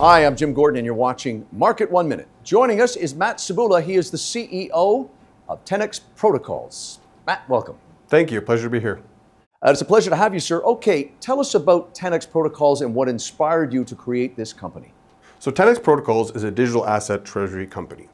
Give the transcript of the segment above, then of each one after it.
Hi, I'm Jim Gordon, and you're watching Market 1 Minute. Joining us is Matt Cybula. He is the CEO of TenX Protocols. Matt, welcome. Thank you. Pleasure to be here. It's a pleasure to have you, sir. Okay, tell us about TenX Protocols and what inspired you to create this company. So TenX Protocols is a digital asset treasury company.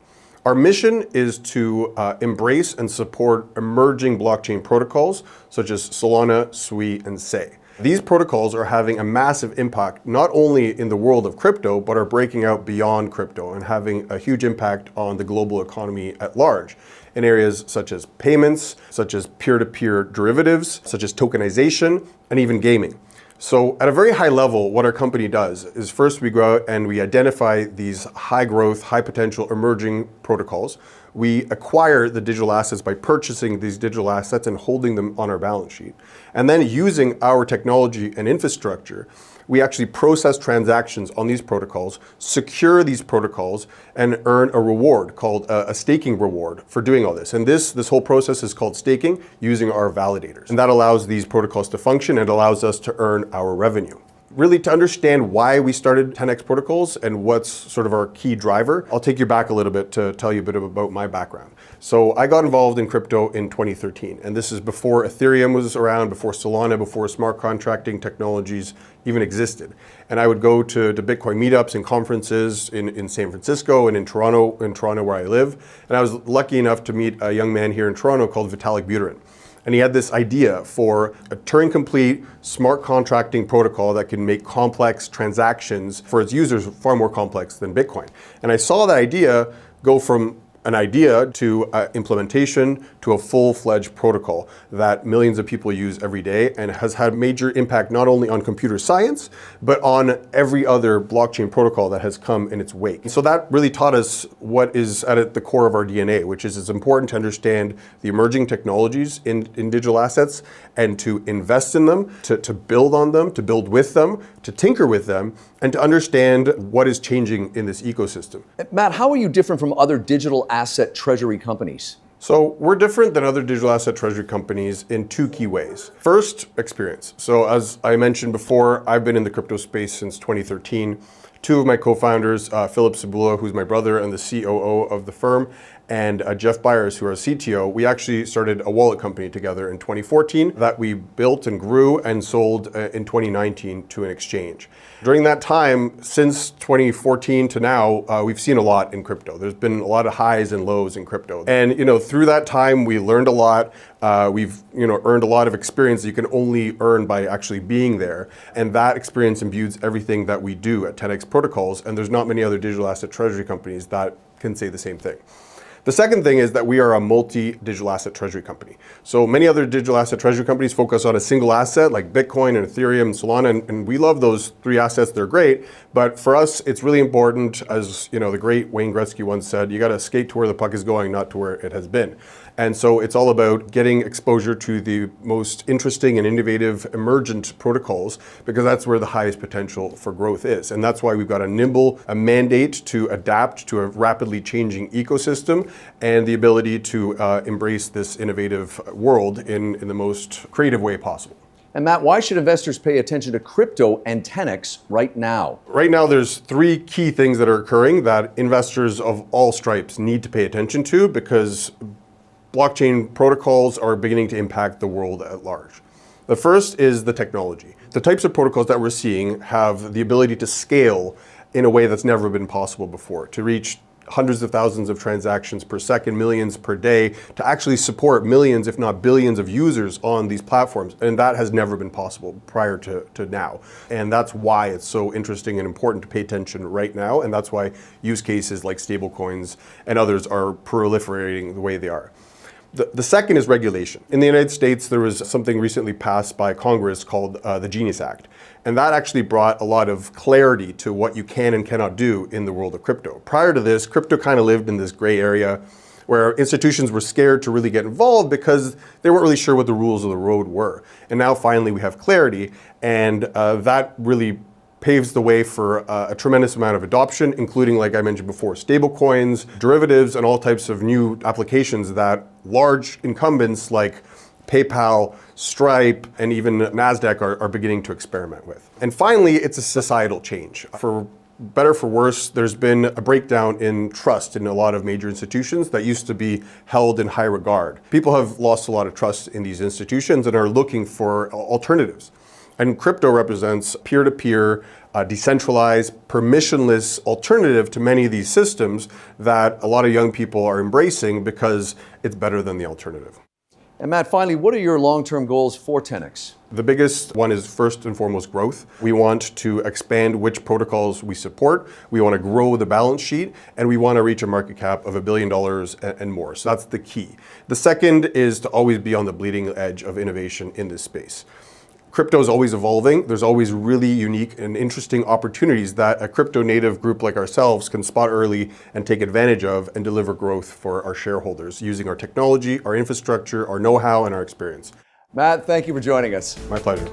Our mission is to embrace and support emerging blockchain protocols such as Solana, Sui, and Sei. These protocols are having a massive impact not only in the world of crypto, but are breaking out beyond crypto and having a huge impact on the global economy at large in areas such as payments, such as peer-to-peer derivatives, such as tokenization, and even gaming. So at a very high level, what our company does is first we go out and we identify these high growth, high potential emerging protocols. We acquire the digital assets by purchasing these digital assets and holding them on our balance sheet. And then using our technology and infrastructure, we actually process transactions on these protocols, secure these protocols, and earn a reward called a staking reward for doing all this. And this whole process is called staking using our validators. And that allows these protocols to function and allows us to earn our revenue. Really, to understand why we started TenX Protocols and what's sort of our key driver, I'll take you back a little bit to tell you a bit about my background. So I got involved in crypto in 2013, and this is before Ethereum was around, before Solana, before smart contracting technologies even existed. And I would go to Bitcoin meetups and conferences in San Francisco and in Toronto where I live. And I was lucky enough to meet a young man here in Toronto called Vitalik Buterin. And he had this idea for a Turing-complete smart contracting protocol that can make complex transactions for its users far more complex than Bitcoin. And I saw that idea go from an idea to implementation to a full-fledged protocol that millions of people use every day and has had major impact not only on computer science, but on every other blockchain protocol that has come in its wake. And so that really taught us what is at the core of our DNA, which is it's important to understand the emerging technologies in digital assets and to invest in them, to build on them, to build with them, to tinker with them, and to understand what is changing in this ecosystem. Matt, how are you different from other digital asset treasury companies? So we're different than other digital asset treasury companies in two key ways. First, experience. So as I mentioned before, I've been in the crypto space since 2013. Two of my co-founders, Philip Cybula, who's my brother and the COO of the firm, and Jeff Byers, who are CTO, we actually started a wallet company together in 2014 that we built and grew and sold in 2019 to an exchange. During that time, since 2014 to now, we've seen a lot in crypto. There's been a lot of highs and lows in crypto. And through that time, we learned a lot. We've earned a lot of experience that you can only earn by actually being there. And that experience imbues everything that we do at TenX Protocols. And there's not many other digital asset treasury companies that can say the same thing. The second thing is that we are a multi-digital asset treasury company. So many other digital asset treasury companies focus on a single asset like Bitcoin and Ethereum and Solana, and we love those three assets, they're great. But for us, it's really important, as the great Wayne Gretzky once said, you gotta skate to where the puck is going, not to where it has been. And so it's all about getting exposure to the most interesting and innovative emergent protocols, because that's where the highest potential for growth is. And that's why we've got a mandate to adapt to a rapidly changing ecosystem and the ability to embrace this innovative world in the most creative way possible. And Matt, why should investors pay attention to crypto and TenX right now? Right now, there's three key things that are occurring that investors of all stripes need to pay attention to, because blockchain protocols are beginning to impact the world at large. The first is the technology. The types of protocols that we're seeing have the ability to scale in a way that's never been possible before, to reach hundreds of thousands of transactions per second, millions per day, to actually support millions, if not billions of users on these platforms. And that has never been possible prior to now. And that's why it's so interesting and important to pay attention right now. And that's why use cases like stablecoins and others are proliferating the way they are. The second is regulation. In the United States, there was something recently passed by Congress called the Genius Act. And that actually brought a lot of clarity to what you can and cannot do in the world of crypto. Prior to this, crypto kind of lived in this gray area where institutions were scared to really get involved because they weren't really sure what the rules of the road were. And now finally we have clarity, and that really paves the way for a tremendous amount of adoption, including, like I mentioned before, stablecoins, derivatives, and all types of new applications that large incumbents like PayPal, Stripe, and even NASDAQ are beginning to experiment with. And finally, it's a societal change. For better for worse, there's been a breakdown in trust in a lot of major institutions that used to be held in high regard. People have lost a lot of trust in these institutions and are looking for alternatives. And crypto represents peer-to-peer, decentralized, permissionless alternative to many of these systems that a lot of young people are embracing because it's better than the alternative. And Matt, finally, what are your long-term goals for TenX? The biggest one is first and foremost growth. We want to expand which protocols we support. We want to grow the balance sheet, and we want to reach a market cap of $1 billion and more. So that's the key. The second is to always be on the bleeding edge of innovation in this space. Crypto is always evolving. There's always really unique and interesting opportunities that a crypto native group like ourselves can spot early and take advantage of and deliver growth for our shareholders using our technology, our infrastructure, our know-how, and our experience. Matt, thank you for joining us. My pleasure.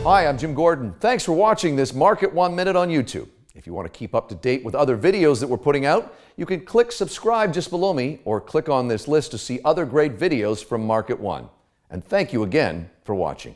Hi, I'm Jim Gordon. Thanks for watching this Market 1 Minute on YouTube. If you want to keep up to date with other videos that we're putting out, you can click subscribe just below me or click on this list to see other great videos from Market 1. And thank you again for watching.